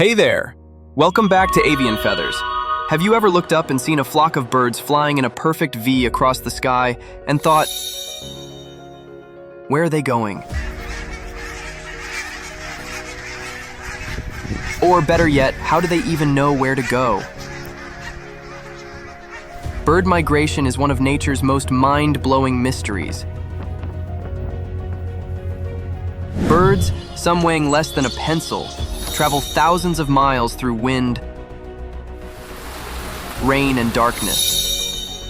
Hey there! Welcome back to Avian Feathers. Have you ever looked up and seen a flock of birds flying in a perfect V across the sky and thought, where are they going? Or better yet, how do they even know where to go? Bird migration is one of nature's most mind-blowing mysteries. Birds, some weighing less than a pencil, travel thousands of miles through wind, rain, and darkness.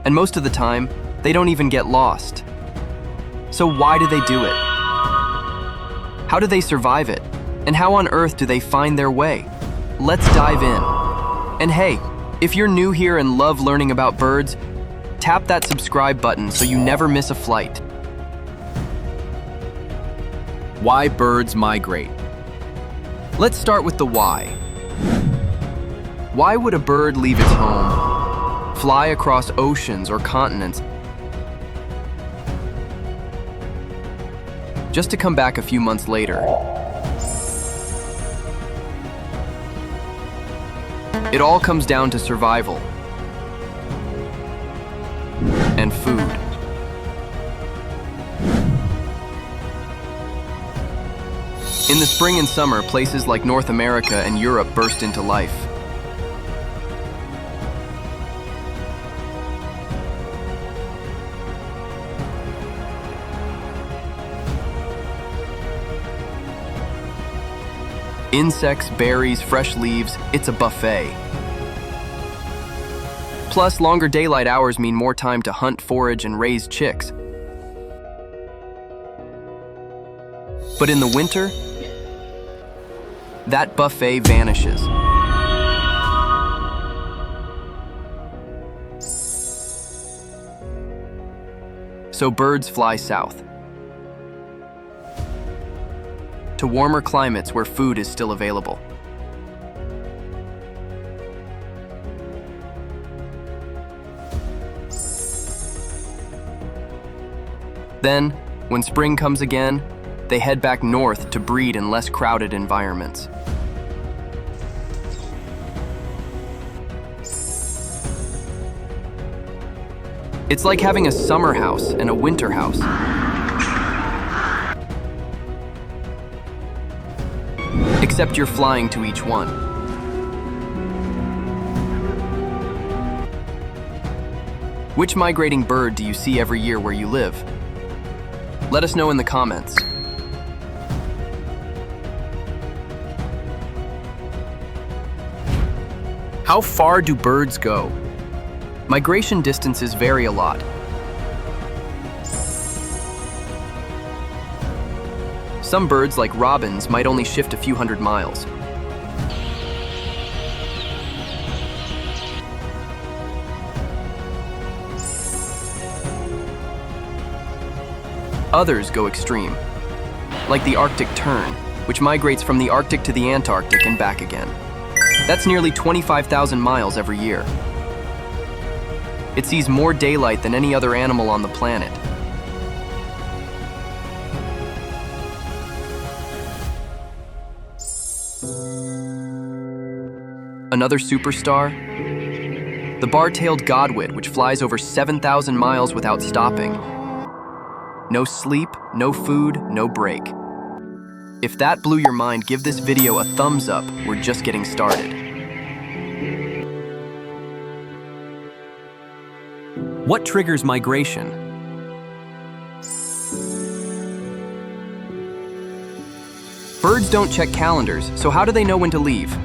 And most of the time, they don't even get lost. So why do they do it? How do they survive it? And how on earth do they find their way? Let's dive in. And hey, if you're new here and love learning about birds, tap that subscribe button so you never miss a flight. Why birds migrate? Let's start with the why. Why would a bird leave its home, fly across oceans or continents, just to come back a few months later? It all comes down to survival and food. In the spring and summer, places like North America and Europe burst into life. Insects, berries, fresh leaves, it's a buffet. Plus, longer daylight hours mean more time to hunt, forage, and raise chicks. But in the winter, that buffet vanishes. So birds fly south to warmer climates where food is still available. Then, when spring comes again, they head back north to breed in less crowded environments. It's like having a summer house and a winter house. Except you're flying to each one. Which migrating bird do you see every year where you live? Let us know in the comments. How far do birds go? Migration distances vary a lot. Some birds, like robins, might only shift a few hundred miles. Others go extreme, like the Arctic tern, which migrates from the Arctic to the Antarctic and back again. That's nearly 25,000 miles every year. It sees more daylight than any other animal on the planet. Another superstar? The bar-tailed godwit, which flies over 7,000 miles without stopping. No sleep, no food, no break. If that blew your mind, give this video a thumbs up. We're just getting started. What triggers migration? Birds don't check calendars, so how do they know when to leave?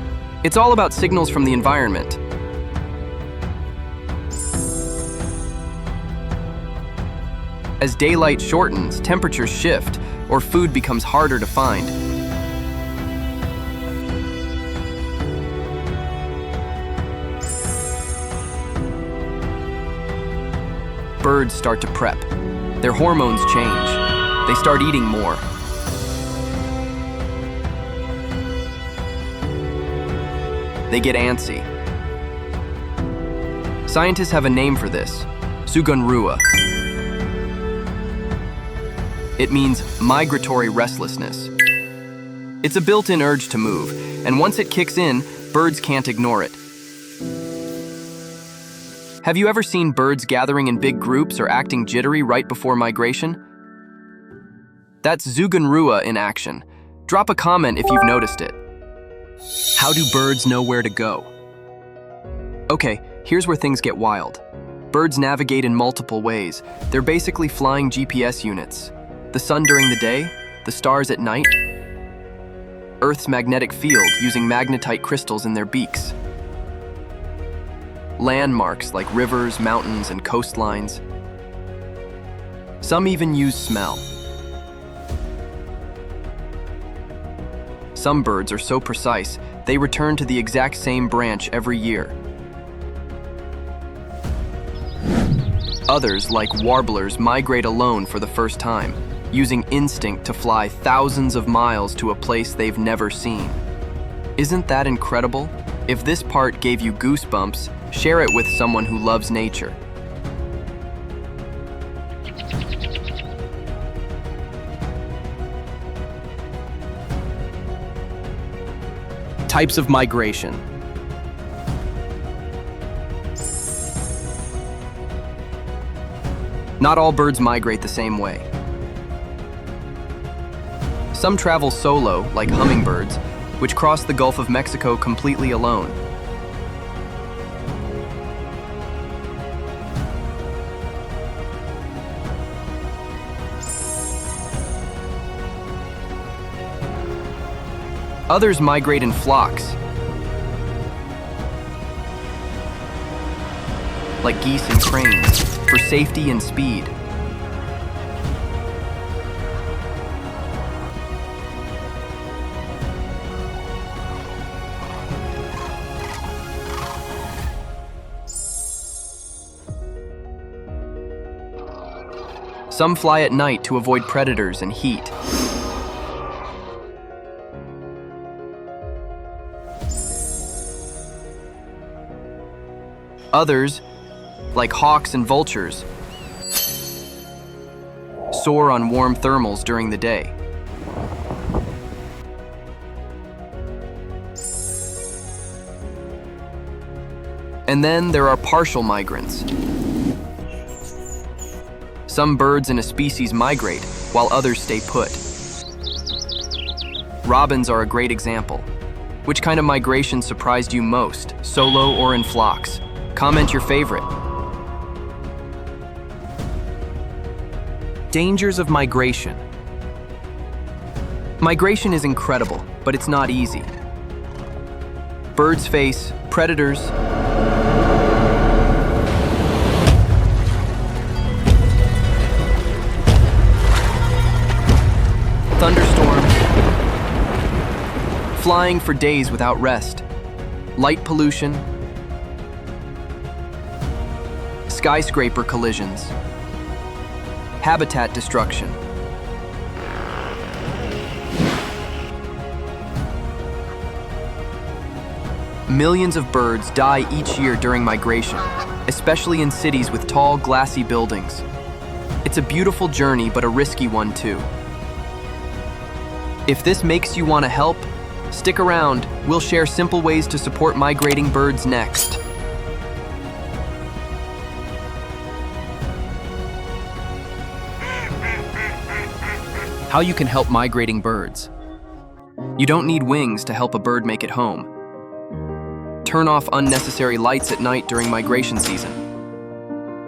It's all about signals from the environment. As daylight shortens, temperatures shift, or food becomes harder to find. Birds start to prep. Their hormones change. They start eating more. They get antsy. Scientists have a name for this: sugunrua. It means migratory restlessness. It's a built-in urge to move, and once it kicks in, birds can't ignore it. Have you ever seen birds gathering in big groups or acting jittery right before migration? That's Zuganrua in action. Drop a comment if you've noticed it. How do birds know where to go? Okay, here's where things get wild. Birds navigate in multiple ways. They're basically flying GPS units. The sun during the day, the stars at night, Earth's magnetic field using magnetite crystals in their beaks. Landmarks like rivers, mountains, and coastlines. Some even use smell. Some birds are so precise, they return to the exact same branch every year. Others, like warblers, migrate alone for the first time, using instinct to fly thousands of miles to a place they've never seen. Isn't that incredible? If this part gave you goosebumps, share it with someone who loves nature. Types of migration. Not all birds migrate the same way. Some travel solo, like hummingbirds, which cross the Gulf of Mexico completely alone. Others migrate in flocks, like geese and cranes, for safety and speed. Some fly at night to avoid predators and heat. Others, like hawks and vultures, soar on warm thermals during the day. And then there are partial migrants. Some birds in a species migrate, while others stay put. Robins are a great example. Which kind of migration surprised you most, solo or in flocks? Comment your favorite. Dangers of migration. Migration is incredible, but it's not easy. Birds face predators, thunderstorms, flying for days without rest, light pollution, skyscraper collisions, habitat destruction. Millions of birds die each year during migration, especially in cities with tall, glassy buildings. It's a beautiful journey, but a risky one too. If this makes you want to help, stick around. We'll share simple ways to support migrating birds next. How you can help migrating birds. You don't need wings to help a bird make it home. Turn off unnecessary lights at night during migration season.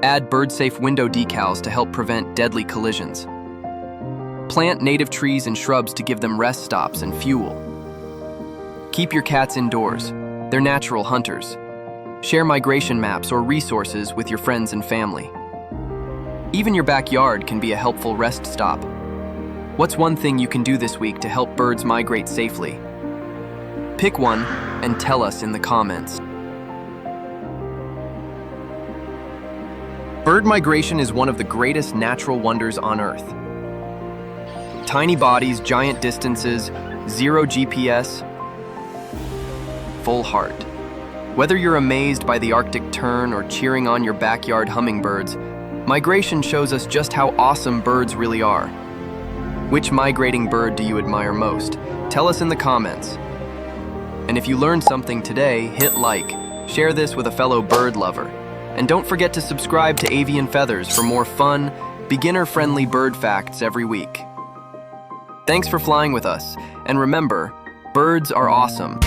Add bird-safe window decals to help prevent deadly collisions. Plant native trees and shrubs to give them rest stops and fuel. Keep your cats indoors. They're natural hunters. Share migration maps or resources with your friends and family. Even your backyard can be a helpful rest stop. What's one thing you can do this week to help birds migrate safely? Pick one and tell us in the comments. Bird migration is one of the greatest natural wonders on Earth. Tiny bodies, giant distances, zero GPS, full heart. Whether you're amazed by the Arctic tern or cheering on your backyard hummingbirds, migration shows us just how awesome birds really are. Which migrating bird do you admire most? Tell us in the comments. And if you learned something today, hit like, share this with a fellow bird lover, and don't forget to subscribe to Avian Feathers for more fun, beginner-friendly bird facts every week. Thanks for flying with us, and remember, birds are awesome.